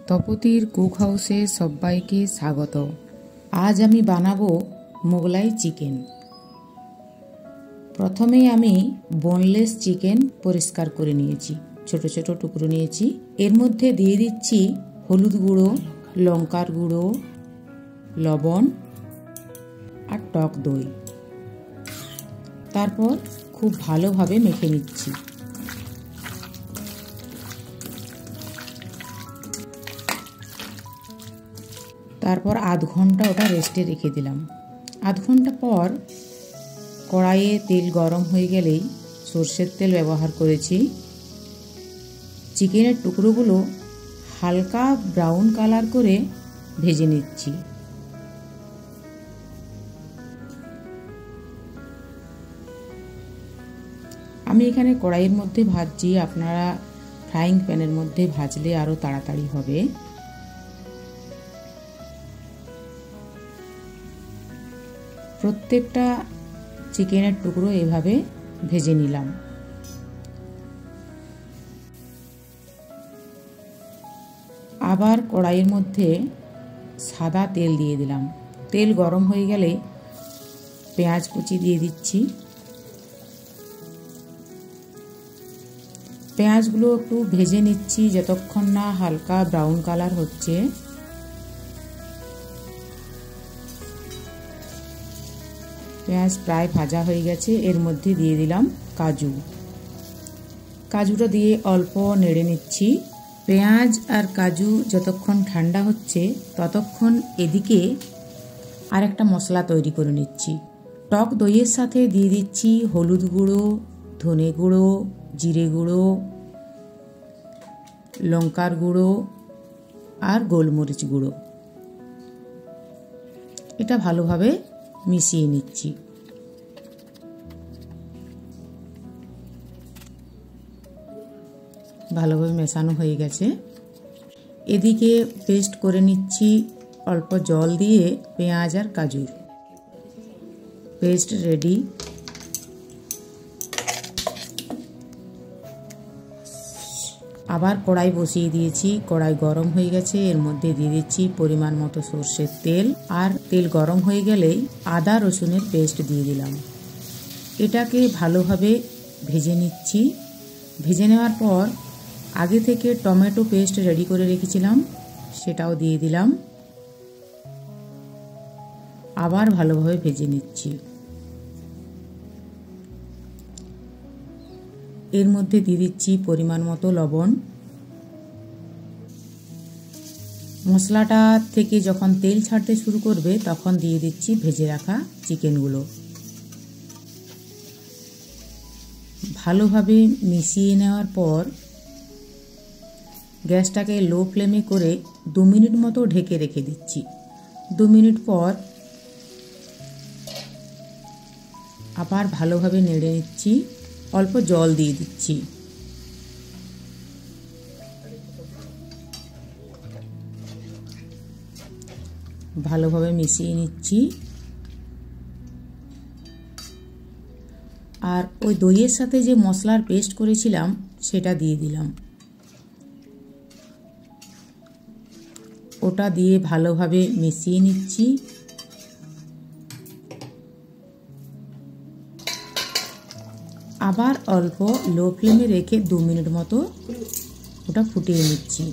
তপতির cook হাউসে সবাইকে স্বাগত। আজ আমি বানাবো মোগলাই চিকেন। প্রথমে আমি বোনলেস চিকেন পরিষ্কার করে নিয়েছি, ছোট ছোট টুকরো নিয়েছি। এর মধ্যে দিয়ে দিচ্ছি হলুদ গুঁড়ো, লঙ্কার গুঁড়ো, লবণ আর টক দই। তারপর খুব ভালোভাবে মেখে নিচ্ছি। তারপর আধ ঘন্টা ওটা রেস্টে রেখে দিলাম। আধ ঘন্টা পর কড়াইয়ে তেল গরম হয়ে গেলেই সর্ষের তেল ব্যবহার করেছি। চিকেনের টুকরোগুলো হালকা ব্রাউন কালার করে ভেজে নিচ্ছি। আমি এখানে কড়াইয়ের মধ্যে ভাজছি, আপনারা ফ্রাইং প্যানের মধ্যে ভাজলে আরও তাড়াতাড়ি হবে। প্রত্যেকটা চিকেনের টুকরো এভাবে ভেজে নিলাম। আবার কড়াইয়ের মধ্যে সাদা তেল দিয়ে দিলাম। তেল গরম হয়ে গেলে পেঁয়াজ কুচি দিয়ে দিচ্ছি। পেঁয়াজগুলো একটু ভেজে নিচ্ছি যতক্ষণ না হালকা ব্রাউন কালার হচ্ছে। পেঁয়াজ প্রায় ভাজা হয়ে গেছে। এর মধ্যে দিয়ে দিলাম কাজু। কাজুটা দিয়ে অল্প নেড়ে নিচ্ছি। পেঁয়াজ আর কাজু যতক্ষণ ঠান্ডা হচ্ছে ততক্ষণ এদিকে আরেকটা মশলা তৈরি করে নিচ্ছি। টক দইয়ের সাথে দিয়ে দিচ্ছি হলুদ গুঁড়ো, ধনে গুঁড়ো, জিরে গুঁড়ো, লঙ্কার গুঁড়ো আর গোলমরিচ গুঁড়ো। এটা ভালোভাবে মিশিয়ে নিচ্ছি। ভালোভাবে মেশানো হয়ে গেছে। এদিকে পেস্ট করে নিচ্ছি অল্প জল দিয়ে পেঁয়াজ আর কাজুর। Paste ready. আবার কড়াই বসিয়ে দিয়েছি। কড়াই গরম হয়ে গেছে। এর মধ্যে দিয়ে দিচ্ছি পরিমাণ মতো সর্ষের তেল। আর তেল গরম হয়ে গেলেই আদা রসুনের পেস্ট দিয়ে দিলাম। এটাকে ভালোভাবে ভেজে নিচ্ছি। ভেজে নেওয়ার পর আগে থেকে টমেটো পেস্ট রেডি করে রেখেছিলাম, সেটাও দিয়ে দিলাম। আবার ভালোভাবে ভেজে নিচ্ছি। এর মধ্যে দিয়ে দিচ্ছি পরিমাণ মতো লবণ। মশলাটা থেকে যখন তেল ছাড়তে শুরু করবে তখন দিয়ে দিচ্ছি ভেজে রাখা চিকেনগুলো। ভালোভাবে মিশিয়ে নেওয়ার পর গ্যাসটাকে লো ফ্লেমে করে 2 মিনিট মতো ঢেকে রেখে দিচ্ছি। 2 মিনিট পর আবার ভালোভাবে নেড়ে নিচ্ছি। অল্প জল দিয়ে দিচ্ছি। ভালোভাবে মিশিয়ে নিচ্ছি। আর ওই দইয়ের সাথে যে মশলার পেস্ট করেছিলাম সেটা দিয়ে দিলাম। ওটা দিয়ে ভালোভাবে মিশিয়ে নিচ্ছি। আবার অল্প লো ফ্লেমে রেখে 2 মিনিট মতো ওটা ফুটিয়ে নিচ্ছি।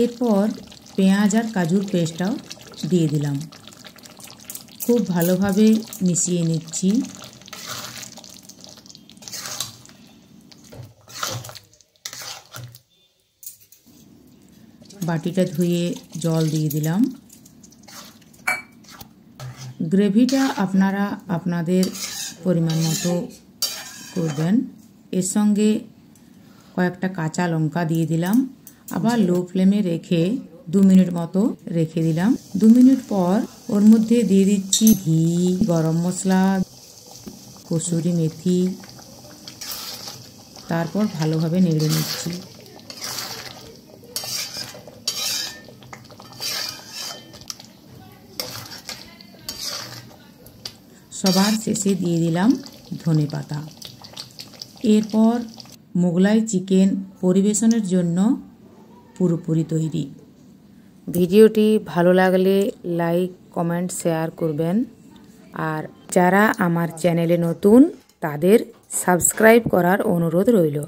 এরপর পেঁয়াজ আর কাজুর পেস্টটাও দিয়ে দিলাম। খুব ভালোভাবে মিশিয়ে নিচ্ছি। বাটিটা ধুয়ে জল দিয়ে দিলাম। গ্রেভিটা আপনারা আপনাদের পরিমাণ মতো করবেন। এর সঙ্গে কয়েকটা কাঁচা লঙ্কা দিয়ে দিলাম। আবার লো ফ্লেমে রেখে 2 মিনিট মতো রেখে দিলাম। 2 মিনিট পর ওর মধ্যে দিয়ে দিচ্ছি ঘি, গরম মশলা, কসুরি মেথি। তারপর ভালোভাবে নেড়ে নিচ্ছি। সবার শেষে দিয়ে দিলাম ধনেপাতা। এরপর মোগলাই চিকেন পরিবেশনের জন্য পুরোপুরি তৈরি। ভিডিওটি ভালো লাগলে লাইক, কমেন্ট, শেয়ার করবেন। আর যারা আমার চ্যানেলে নতুন তাদের সাবস্ক্রাইব করার অনুরোধ রইল।